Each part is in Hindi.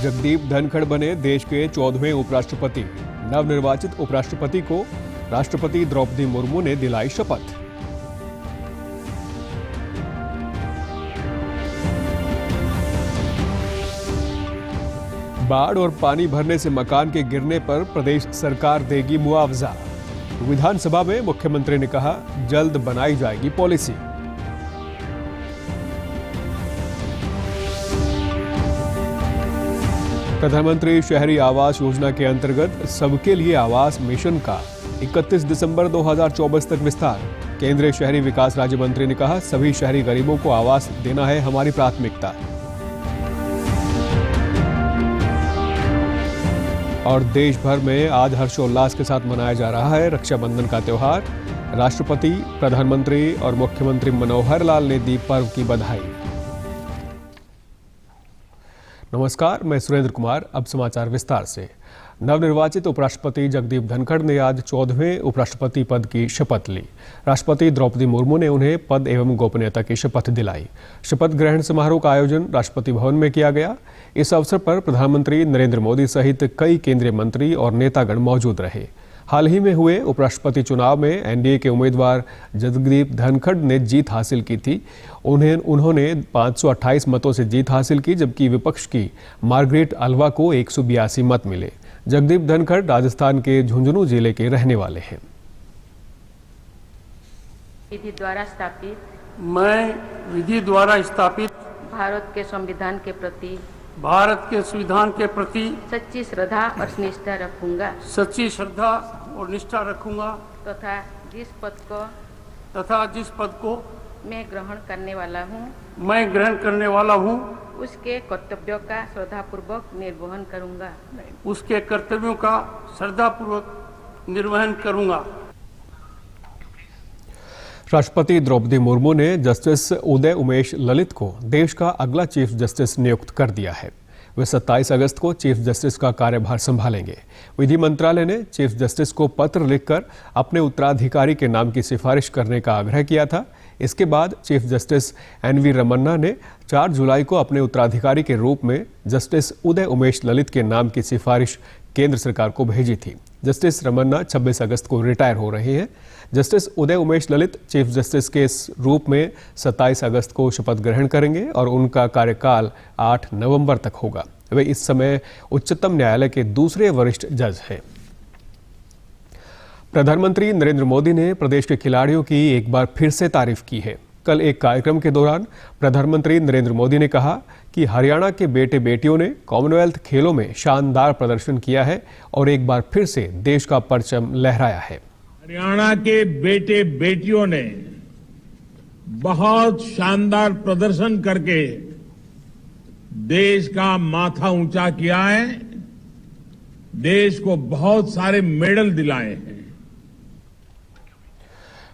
जगदीप धनखड़ बने देश के 14वें उपराष्ट्रपति। नवनिर्वाचित उपराष्ट्रपति को राष्ट्रपति द्रौपदी मुर्मू ने दिलाई शपथ। बाढ़ और पानी भरने से मकान के गिरने पर प्रदेश सरकार देगी मुआवजा। विधानसभा में मुख्यमंत्री ने कहा, जल्द बनाई जाएगी पॉलिसी। प्रधानमंत्री शहरी आवास योजना के अंतर्गत सबके लिए आवास मिशन का 31 दिसंबर 2024 तक विस्तार। केंद्रीय शहरी विकास राज्य मंत्री ने कहा, सभी शहरी गरीबों को आवास देना है हमारी प्राथमिकता। और देश भर में आज हर्षोल्लास के साथ मनाया जा रहा है रक्षाबंधन का त्योहार। राष्ट्रपति, प्रधानमंत्री और मुख्यमंत्री मनोहर लाल ने दी पर्व की बधाई। नमस्कार, मैं सुरेंद्र कुमार। अब समाचार विस्तार से। नवनिर्वाचित उपराष्ट्रपति जगदीप धनखड़ ने आज 14वें उपराष्ट्रपति पद की शपथ ली। राष्ट्रपति द्रौपदी मुर्मू ने उन्हें पद एवं गोपनीयता की शपथ दिलाई। शपथ ग्रहण समारोह का आयोजन राष्ट्रपति भवन में किया गया। इस अवसर पर प्रधानमंत्री नरेंद्र मोदी सहित कई केंद्रीय मंत्री और नेतागण मौजूद रहे। हाल ही में हुए उपराष्ट्रपति चुनाव में एनडीए के उम्मीदवार जगदीप धनखड़ ने जीत हासिल की थी। उन्होंने 528 मतों से जीत हासिल की, जबकि विपक्ष की मार्गरेट अल्वा को 182 मत मिले। जगदीप धनखड़ राजस्थान के झुंझुनू जिले के रहने वाले हैं। विधि द्वारा स्थापित, मैं विधि द्वारा स्थापित भारत के संविधान के प्रति सच्ची श्रद्धा और निष्ठा रखूंगा और निष्ठा रखूंगा तथा जिस पद को मैं ग्रहण करने वाला हूँ उसके कर्तव्यों का श्रद्धापूर्वक निर्वहन करूंगा। राष्ट्रपति द्रौपदी मुर्मू ने जस्टिस उदय उमेश ललित को देश का अगला चीफ जस्टिस नियुक्त कर दिया है। वे 27 अगस्त को चीफ जस्टिस का कार्यभार संभालेंगे। विधि मंत्रालय ने चीफ जस्टिस को पत्र लिखकर अपने उत्तराधिकारी के नाम की सिफारिश करने का आग्रह किया था। इसके बाद चीफ जस्टिस एनवी रमन्ना ने 4 जुलाई को अपने उत्तराधिकारी के रूप में जस्टिस उदय उमेश ललित के नाम की सिफारिश केंद्र सरकार को भेजी थी। जस्टिस रमन्ना 26 अगस्त को रिटायर हो रहे हैं। Justice Uday Umesh Lalit chief justice के रूप में 27 अगस्त को शपथ ग्रहण करेंगे और उनका कार्यकाल 8 नवंबर तक होगा। वे इस समय उच्चतम न्यायालय के दूसरे वरिष्ठ जज हैं। प्रधानमंत्री नरेंद्र मोदी ने प्रदेश के खिलाड़ियों की एक बार फिर से तारीफ की है। कल एक कार्यक्रम के दौरान प्रधानमंत्री नरेंद्र मोदी ने कहा कि हरियाणा के बेटे बेटियों ने कॉमनवेल्थ खेलों में शानदार प्रदर्शन किया है और एक बार फिर से देश का परचम लहराया है। हरियाणा के बेटे बेटियों ने बहुत शानदार प्रदर्शन करके देश का माथा ऊंचा किया है, देश को बहुत सारे मेडल दिलाए हैं।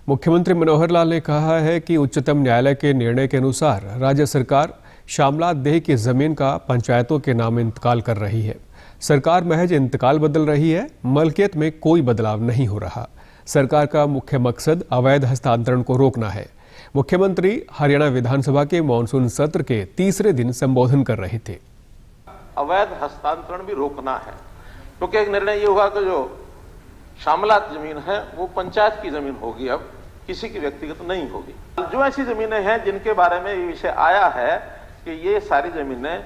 मुख्यमंत्री मनोहर लाल ने कहा है कि उच्चतम न्यायालय के निर्णय के अनुसार राज्य सरकार शामला देह की जमीन का पंचायतों के नाम इंतकाल कर रही है। सरकार महज इंतकाल बदल रही है, मलकियत में कोई बदलाव नहीं हो रहा। सरकार का मुख्य मकसद अवैध हस्तांतरण को रोकना है। मुख्यमंत्री हरियाणा विधानसभा के मानसून सत्र के तीसरे दिन संबोधन कर रहे थे। अवैध हस्तांतरण भी रोकना है, क्योंकि एक निर्णय ये हुआ कि जो शामला जमीन है वो पंचायत की जमीन होगी, अब किसी की व्यक्तिगत नहीं होगी। जो ऐसी जमीनें हैं जिनके बारे में ये विषय आया है कि ये सारी जमीनें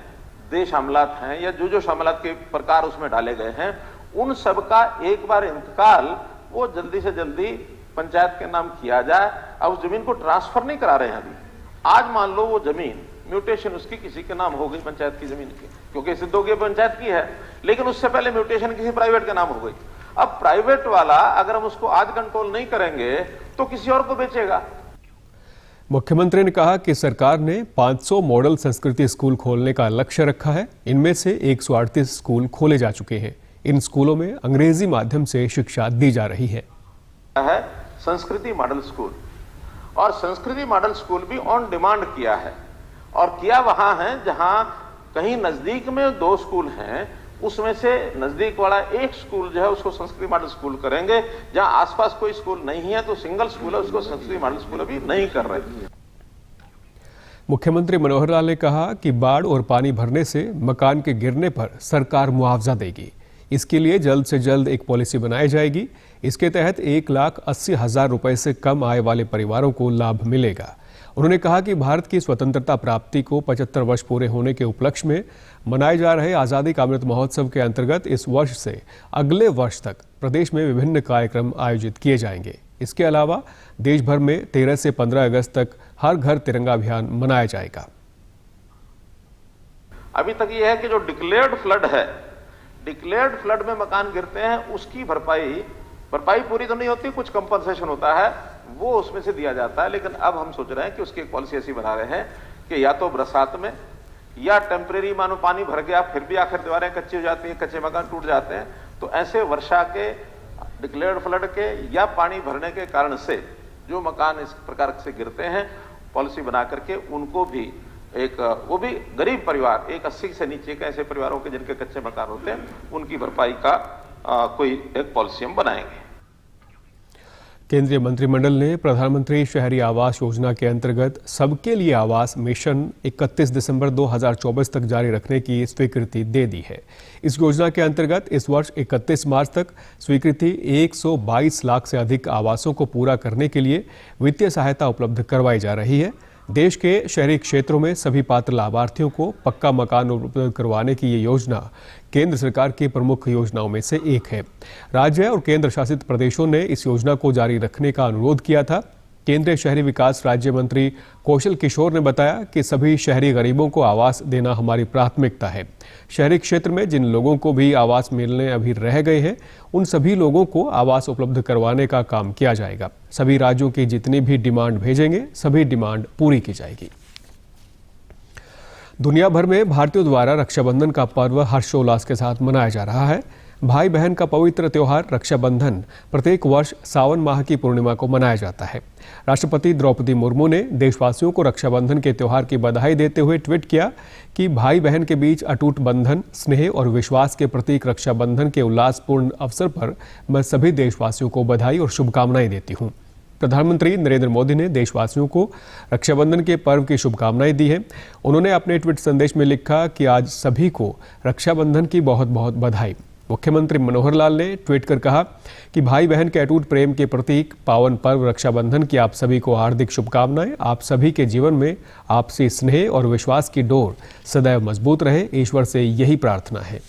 देश शामलात हैं या जो शामलात के प्रकार उसमें डाले गए हैं, उन सब का एक बार इंतकाल वो जल्दी से जल्दी पंचायत के नाम किया जाए। अब उस जमीन को ट्रांसफर नहीं करा रहे हैं अभी। आज मान लो वो जमीन म्यूटेशन उसकी किसी के नाम हो गई, पंचायत की जमीन की, क्योंकि सिद्ध हो गई पंचायत की है, लेकिन उससे पहले म्यूटेशन किसी प्राइवेट के नाम हो गई। अब प्राइवेट वाला अगर हम उसको आज कंट्रोल नहीं करेंगे तो किसी और को बेचेगा। मुख्यमंत्री ने कहा कि सरकार ने 500 मॉडल संस्कृति स्कूल खोलने का लक्ष्य रखा है। इनमें से 138 स्कूल खोले जा चुके हैं। इन स्कूलों में अंग्रेजी माध्यम से शिक्षा दी जा रही है। संस्कृति मॉडल स्कूल, और संस्कृति मॉडल स्कूल भी ऑन डिमांड किया है, और किया वहां है जहां कहीं नजदीक में 2 स्कूल हैं, उसमें से नजदीक वाला एक स्कूल जो है उसको संस्कृति मॉडल स्कूल करेंगे। जहां आसपास कोई स्कूल नहीं है तो सिंगल स्कूल है, उसको संस्कृति मॉडल स्कूल अभी नहीं कर रहे। मुख्यमंत्री मनोहर लाल ने कहा कि बाढ़ और पानी भरने से मकान के गिरने पर सरकार मुआवजा देगी। इसके लिए जल्द से जल्द एक पॉलिसी बनाई जाएगी। इसके तहत 1,80,000 रुपए से कम आय वाले परिवारों को लाभ मिलेगा। उन्होंने कहा कि भारत की स्वतंत्रता प्राप्ति को 75 वर्ष पूरे होने के उपलक्ष्य में मनाए जा रहे आज़ादी का अमृत महोत्सव के अंतर्गत इस वर्ष से अगले वर्ष तक प्रदेश में विभिन्न कार्यक्रम आयोजित किए जाएंगे। इसके अलावा देश भर में 13 से 15 अगस्त तक हर घर तिरंगा अभियान मनाया जाएगा। अभी तक ये है कि जो डिक्लेयर्ड फ्लड है, डिक्लेयर्ड फ्लड में मकान गिरते हैं, उसकी भरपाई पूरी तो नहीं होती, कुछ कंपनसेशन होता है, वो उसमें से दिया जाता है। लेकिन अब हम सोच रहे हैं कि उसकी एक पॉलिसी ऐसी बना रहे हैं कि या तो बरसात में या टेम्परेरी मानो पानी भर गया फिर भी आखिर दीवारें कच्ची हो जाती हैं, कच्चे मकान टूट जाते हैं, तो ऐसे वर्षा के, डिक्लेयर्ड फ्लड के या पानी भरने के कारण से जो मकान इस प्रकार से गिरते हैं, पॉलिसी बना करके उनको भी वो भी गरीब परिवार, 1,80 से नीचे के ऐसे परिवारों के जिनके कच्चे मकान होते हैं, उनकी भरपाई का कोई एक पॉलिसी हम बनाएंगे। केंद्रीय मंत्रिमंडल ने प्रधानमंत्री शहरी आवास योजना के अंतर्गत सबके लिए आवास मिशन 31 दिसंबर 2024 तक जारी रखने की स्वीकृति दे दी है। इस योजना के अंतर्गत इस वर्ष 31 मार्च तक स्वीकृति 122 लाख से अधिक आवासों को पूरा करने के लिए वित्तीय सहायता उपलब्ध करवाई जा रही है। देश के शहरी क्षेत्रों में सभी पात्र लाभार्थियों को पक्का मकान उपलब्ध करवाने की ये योजना केंद्र सरकार की प्रमुख योजनाओं में से एक है। राज्य और केंद्र शासित प्रदेशों ने इस योजना को जारी रखने का अनुरोध किया था। केंद्रीय शहरी विकास राज्य मंत्री कौशल किशोर ने बताया कि सभी शहरी गरीबों को आवास देना हमारी प्राथमिकता है। शहरी क्षेत्र में जिन लोगों को भी आवास मिलने अभी रह गए हैं, उन सभी लोगों को आवास उपलब्ध करवाने का काम किया जाएगा। सभी राज्यों की जितनी भी डिमांड भेजेंगे, सभी डिमांड पूरी की जाएगी। दुनिया भर में भारतीयों द्वारा रक्षाबंधन का पर्व हर्षोल्लास के साथ मनाया जा रहा है। भाई बहन का पवित्र त्योहार रक्षाबंधन प्रत्येक वर्ष सावन माह की पूर्णिमा को मनाया जाता है। राष्ट्रपति द्रौपदी मुर्मू ने देशवासियों को रक्षाबंधन के त्योहार की बधाई देते हुए ट्वीट किया कि भाई बहन के बीच अटूट बंधन, स्नेह और विश्वास के प्रतीक रक्षाबंधन के उल्लासपूर्ण अवसर पर मैं सभी देशवासियों को बधाई और शुभकामनाएं देती हूँ। प्रधानमंत्री नरेंद्र मोदी ने देशवासियों को रक्षाबंधन के पर्व की शुभकामनाएं दी हैं। उन्होंने अपने ट्वीट संदेश में लिखा कि आज सभी को रक्षाबंधन की बहुत बहुत बधाई। मुख्यमंत्री मनोहर लाल ने ट्वीट कर कहा कि भाई बहन के अटूट प्रेम के प्रतीक पावन पर्व रक्षाबंधन की आप सभी को हार्दिक शुभकामनाएं। आप सभी के जीवन में आपसी स्नेह और विश्वास की डोर सदैव मजबूत रहे, ईश्वर से यही प्रार्थना है।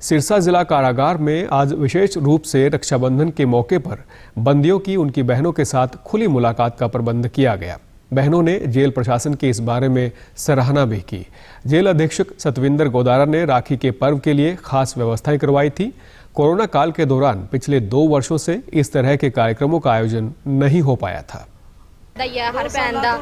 सिरसा जिला कारागार में आज विशेष रूप से रक्षाबंधन के मौके पर बंदियों की उनकी बहनों के साथ खुली मुलाकात का प्रबंध किया गया। बहनों ने जेल प्रशासन की इस बारे में सराहना भी की। जेल अधीक्षक सतविंदर गोदारा ने राखी के पर्व के लिए खास व्यवस्थाएं करवाई थी। कोरोना काल के दौरान पिछले 2 वर्षों से इस तरह के कार्यक्रमों का आयोजन नहीं हो पाया था। हर भैन का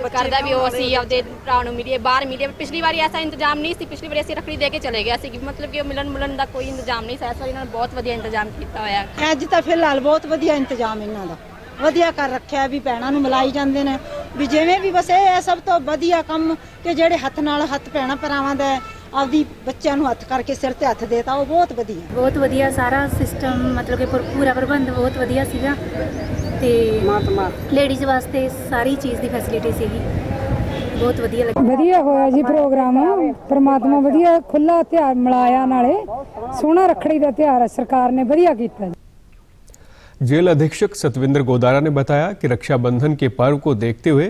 करदा भी हो सी आपदे भरा नूं मिलिए बाहर मिलिए। पिछली बार ऐसा इंतजाम नहीं सी, पिछली बार ਅਸੀਂ ਰੱਖੜੀ ਦੇ ਕੇ ਚਲੇ ਗਏ ਸੀ, मतलब कि ਮਿਲਣ ਦਾ ਕੋਈ ਇੰਤਜ਼ਾਮ ਨਹੀਂ ਸੀ। ਇਸ ਵਾਰ ਇਹਨਾਂ ਨੇ ਬਹੁਤ ਵਧੀਆ ਇੰਤਜ਼ਾਮ ਕੀਤਾ ਹੋਇਆ ਹੈ। ਅੱਜ ਤਾਂ ਫਿਲਹਾਲ ਬਹੁਤ ਵਧੀਆ ਇੰਤਜ਼ਾਮ ਇਹਨਾਂ ਦਾ ਵਧੀਆ ਕਰ ਰੱਖਿਆ ਵੀ ਭੈਣਾਂ ਨੂੰ ਮਿਲਾਈ ਜਾਂਦੇ ਨੇ ਵੀ ਜਿਵੇਂ ਵੀ ਬਸ ਇਹ ਸਭ ਤੋਂ ਵਧੀਆ ਕੰਮ ਕਿ ਜਿਹੜੇ ਹੱਥ ਨਾਲ ਹੱਥ ਭੈਣਾਂ ਭਰਾਵਾਂ ਦਾ ਆਪਦੀ ਬੱਚਿਆਂ ਨੂੰ ਹੱਥ ਕਰਕੇ ਸਿਰ ਤੇ ਹੱਥ ਦੇਤਾ, ਉਹ ਬਹੁਤ ਵਧੀਆ ਸਾਰਾ ਸਿਸਟਮ मतलब कि पूरा प्रबंध बहुत ਵਧੀਆ ਸੀਗਾ ਤੇ ਲੇਡੀਜ਼ ਵਾਸਤੇ ਸਾਰੀ ਚੀਜ਼ ਦੀ ਫੈਸਿਲਿਟੀ ਸੀਗੀ, ਬਹੁਤ ਵਧੀਆ ਲੱਗਾ। ਵਧੀਆ ਹੋਇਆ ਜੀ ਪ੍ਰੋਗਰਾਮ, ਪਰਮਾਤਮਾ ਵਧੀਆ ਖੁੱਲਾ ਤਿਉਹਾਰ ਮਨਾਇਆ, ਨਾਲੇ ਸੋਹਣਾ ਰੱਖੜੀ ਦਾ ਤਿਉਹਾਰ ਸਰਕਾਰ ਨੇ ਵਧੀਆ ਕੀਤਾ। जेल अधीक्षक सतविंदर गोदारा ने बताया कि रक्षाबंधन के पर्व को देखते हुए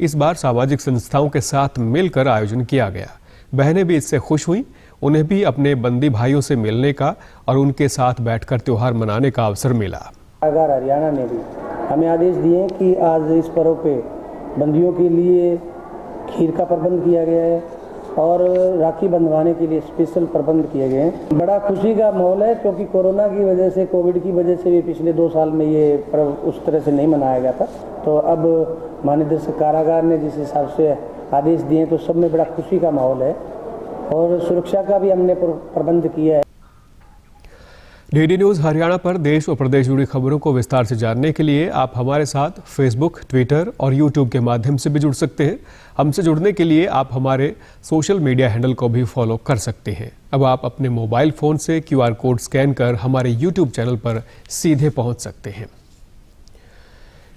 इस बार सामाजिक संस्थाओं के साथ मिलकर आयोजन किया गया। बहनें भी इससे खुश हुईं। उन्हें भी अपने बंदी भाइयों से मिलने का और उनके साथ बैठकर त्योहार मनाने का अवसर मिला। कारागार हरियाणा ने भी हमें आदेश दिए कि आज इस पर्व पे बंदियों के लिए खीर का प्रबंध किया गया है और राखी बंधवाने के लिए स्पेशल प्रबंध किए गए हैं। बड़ा खुशी का माहौल है क्योंकि कोरोना की वजह से, कोविड की वजह से भी पिछले 2 साल में ये पर्व उस तरह से नहीं मनाया गया था। तो अब महानिदेशक कारागार ने जिस हिसाब से आदेश दिए तो सब में बड़ा खुशी का माहौल है और सुरक्षा का भी हमने प्रबंध किया है। डीडी न्यूज़ हरियाणा पर देश और प्रदेश जुड़ी खबरों को विस्तार से जानने के लिए आप हमारे साथ फेसबुक, ट्विटर और यूट्यूब के माध्यम से भी जुड़ सकते हैं। हमसे जुड़ने के लिए आप हमारे सोशल मीडिया हैंडल को भी फॉलो कर सकते हैं। अब आप अपने मोबाइल फ़ोन से QR कोड स्कैन कर हमारे यूट्यूब चैनल पर सीधे पहुंच सकते हैं।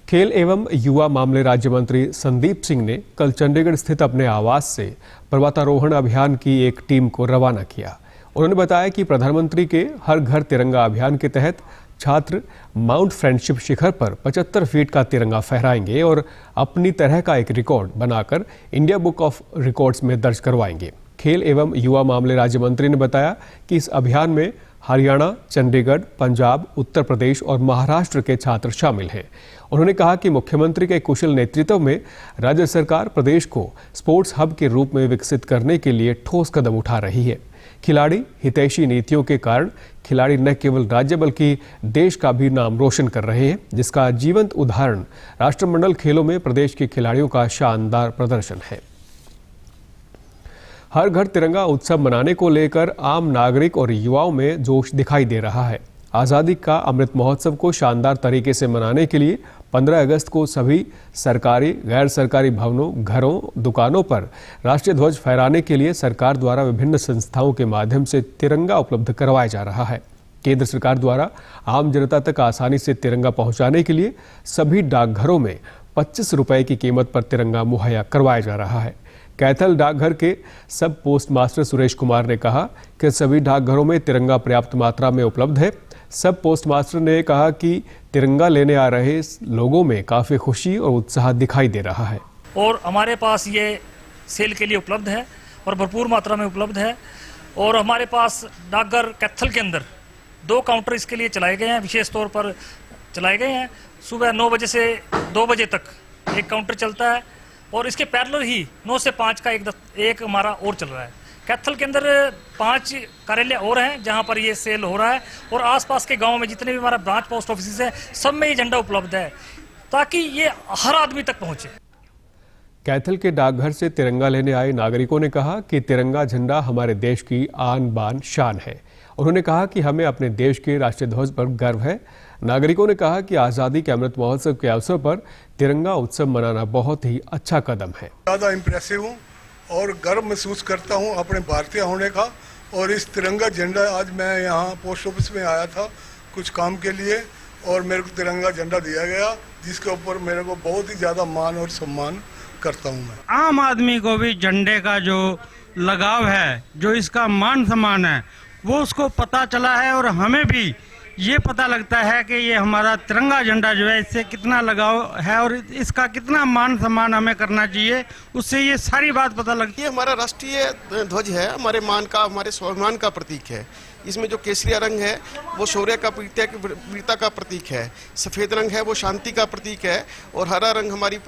खेल एवं युवा मामले राज्य मंत्री संदीप सिंह ने कल चंडीगढ़ स्थित अपने आवास से पर्वतारोहण अभियान की एक टीम को रवाना किया। उन्होंने बताया कि प्रधानमंत्री के हर घर तिरंगा अभियान के तहत छात्र माउंट फ्रेंडशिप शिखर पर 75 फीट का तिरंगा फहराएंगे और अपनी तरह का एक रिकॉर्ड बनाकर इंडिया बुक ऑफ रिकॉर्ड्स में दर्ज करवाएंगे। खेल एवं युवा मामले राज्य मंत्री ने बताया कि इस अभियान में हरियाणा, चंडीगढ़, पंजाब, उत्तर प्रदेश और महाराष्ट्र के छात्र शामिल हैं। उन्होंने कहा कि मुख्यमंत्री के कुशल नेतृत्व में राज्य सरकार प्रदेश को स्पोर्ट्स हब के रूप में विकसित करने के लिए ठोस कदम उठा रही है। खिलाड़ी हितैषी नीतियों के कारण खिलाड़ी न केवल राज्य बल्कि देश का भी नाम रोशन कर रहे हैं, जिसका जीवंत उदाहरण राष्ट्रमंडल खेलों में प्रदेश के खिलाड़ियों का शानदार प्रदर्शन है। हर घर तिरंगा उत्सव मनाने को लेकर आम नागरिक और युवाओं में जोश दिखाई दे रहा है। आज़ादी का अमृत महोत्सव को शानदार तरीके से मनाने के लिए 15 अगस्त को सभी सरकारी, गैर सरकारी भवनों, घरों, दुकानों पर राष्ट्रीय ध्वज फहराने के लिए सरकार द्वारा विभिन्न संस्थाओं के माध्यम से तिरंगा उपलब्ध करवाया जा रहा है। केंद्र सरकार द्वारा आम जनता तक आसानी से तिरंगा पहुंचाने के लिए सभी डाकघरों में 25 रुपए की कीमत पर तिरंगा मुहैया करवाया जा रहा है। कैथल डाकघर के सब पोस्ट मास्टर सुरेश कुमार ने कहा कि सभी डाकघरों में तिरंगा पर्याप्त मात्रा में उपलब्ध है। सब पोस्ट मास्टर ने कहा कि तिरंगा लेने आ रहे लोगों में काफ़ी खुशी और उत्साह दिखाई दे रहा है और हमारे पास ये सेल के लिए उपलब्ध है और भरपूर मात्रा में उपलब्ध है। और हमारे पास डाकघर कैथल के अंदर 2 काउंटर इसके लिए चलाए गए हैं, विशेष तौर पर चलाए गए हैं। सुबह 9 बजे से 2 बजे तक एक काउंटर चलता है और इसके पैरेलल ही 9 से 5 का एक हमारा और चल रहा है। कैथल के अंदर 5 कार्यालय और हैं जहां पर ये सेल हो रहा है और आसपास के गांवों में जितने भी हमारा ब्रांच पोस्ट ऑफिस है सब में ये झंडा उपलब्ध है ताकि ये हर आदमी तक पहुंचे। कैथल के डाकघर से तिरंगा लेने आए नागरिकों ने कहा कि तिरंगा झंडा हमारे देश की आन बान शान है। उन्होंने कहा कि हमें अपने देश के राष्ट्रीय ध्वज पर गर्व है। नागरिकों ने कहा कि आज़ादी के अमृत महोत्सव के अवसर पर तिरंगा उत्सव मनाना बहुत ही अच्छा कदम है। ज़्यादा इम्प्रेसिव हूँ और गर्व महसूस करता हूँ अपने भारतीय होने का। और इस तिरंगा झंडा, आज मैं यहाँ पोस्ट ऑफिस में आया था कुछ काम के लिए और मेरे को तिरंगा झंडा दिया गया, जिसके ऊपर मेरे को बहुत ही ज़्यादा मान और सम्मान करता हूँ मैं। आम आदमी को भी झंडे का जो लगाव है, जो इसका मान सम्मान है, वो उसको पता चला है और हमें भी ये पता लगता है कि ये हमारा तिरंगा झंडा जो है इससे कितना लगाव है और इसका कितना मान सम्मान हमें करना चाहिए, उससे ये सारी बात पता लगती है। ये हमारा राष्ट्रीय ध्वज है, हमारे मान का, हमारे स्वाभिमान का प्रतीक है। इसमें जो केसरिया रंग है वो शौर्य का, वीरता का प्रतीक है। सफ़ेद रंग है वो शांति का प्रतीक है और हरा रंग हमारी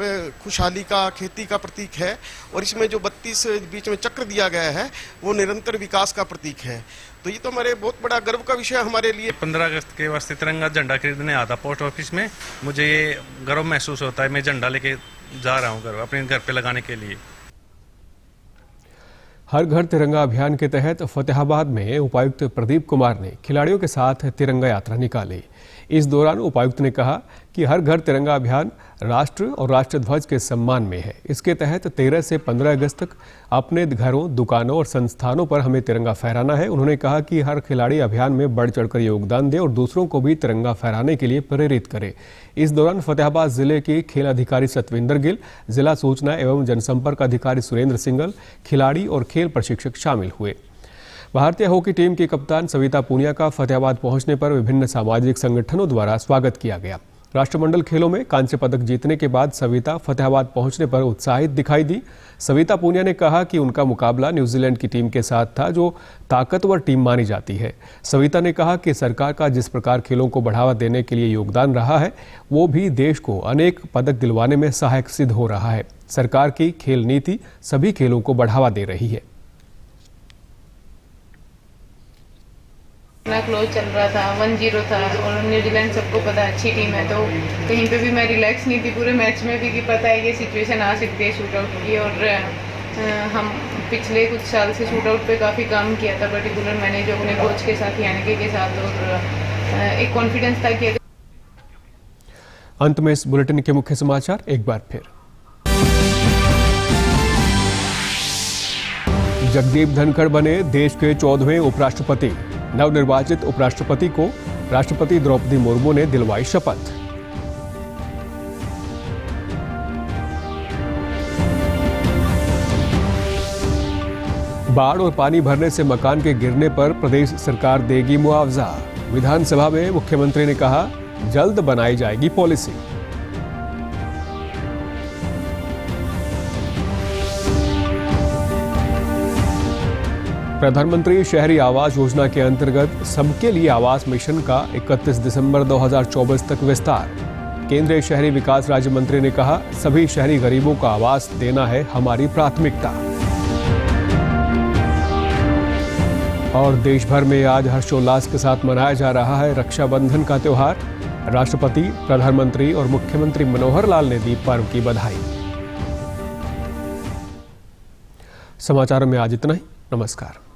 खुशहाली का, खेती का प्रतीक है। और इसमें जो 32 बीच में चक्र दिया गया है वो निरंतर विकास का प्रतीक है। तो ये तो हमारे बहुत बड़ा गर्व का विषय हमारे लिए। 15 अगस्त के वास्ते तिरंगा झंडा खरीदने आता पोस्ट ऑफिस में, मुझे ये गर्व महसूस होता है। मैं झंडा लेके जा रहा हूँ अपने घर पे लगाने के लिए। हर घर तिरंगा अभियान के तहत फतेहाबाद में उपायुक्त प्रदीप कुमार ने खिलाड़ियों के साथ तिरंगा यात्रा निकाली। इस दौरान उपायुक्त ने कहा कि हर घर तिरंगा अभियान राष्ट्र और राष्ट्र ध्वज के सम्मान में है। इसके तहत 13 से 15 अगस्त तक अपने घरों, दुकानों और संस्थानों पर हमें तिरंगा फहराना है। उन्होंने कहा कि हर खिलाड़ी अभियान में बढ़ चढ़कर योगदान दे और दूसरों को भी तिरंगा फहराने के लिए प्रेरित करे। इस दौरान फतेहाबाद जिले के खेल अधिकारी सतविंदर गिल, जिला सूचना एवं जनसंपर्क अधिकारी सुरेंद्र सिंगल, खिलाड़ी और खेल प्रशिक्षक शामिल हुए। भारतीय हॉकी टीम की कप्तान सविता पूनिया का फतेहाबाद पहुंचने पर विभिन्न सामाजिक संगठनों द्वारा स्वागत किया गया। राष्ट्रमंडल खेलों में कांस्य पदक जीतने के बाद सविता फतेहाबाद पहुंचने पर उत्साहित दिखाई दी। सविता पूनिया ने कहा कि उनका मुकाबला न्यूजीलैंड की टीम के साथ था, जो ताकतवर टीम मानी जाती है। सविता ने कहा कि सरकार का जिस प्रकार खेलों को बढ़ावा देने के लिए योगदान रहा है, वो भी देश को अनेक पदक दिलवाने में सहायक सिद्ध हो रहा है। सरकार की खेल नीति सभी खेलों को बढ़ावा दे रही है। इतना क्लोज चल रहा था, 1-0 था और न्यूजीलैंड सबको पता अच्छी टीम है, तो कहीं पे भी मैं रिलैक्स नहीं थी पूरे मैच में भी कि पता है ये सिचुएशन आ सकती है शूट आउट की। और हम पिछले कुछ साल से शूट आउट पे काफ़ी काम किया था, पर्टिकुलर मैंने जो अपने कोच के साथ यानी के साथ, और एक कॉन्फिडेंस था कि। अंत में इस बुलेटिन के मुख्य समाचार एक बार फिर। जगदीप धनखड़ बने देश के 14वें उपराष्ट्रपति। नवनिर्वाचित उपराष्ट्रपति को राष्ट्रपति द्रौपदी मुर्मू ने दिलवाई शपथ। बाढ़ और पानी भरने से मकान के गिरने पर प्रदेश सरकार देगी मुआवजा। विधानसभा में मुख्यमंत्री ने कहा, जल्द बनाई जाएगी पॉलिसी। प्रधानमंत्री शहरी आवास योजना के अंतर्गत सबके लिए आवास मिशन का 31 दिसंबर 2024 तक विस्तार। केंद्रीय शहरी विकास राज्य मंत्री ने कहा, सभी शहरी गरीबों को आवास देना है हमारी प्राथमिकता। और देश भर में आज हर्षोल्लास के साथ मनाया जा रहा है रक्षाबंधन का त्योहार। राष्ट्रपति, प्रधानमंत्री और मुख्यमंत्री मनोहर लाल ने दी पर्व की बधाई। समाचारों में आज इतना ही। नमस्कार।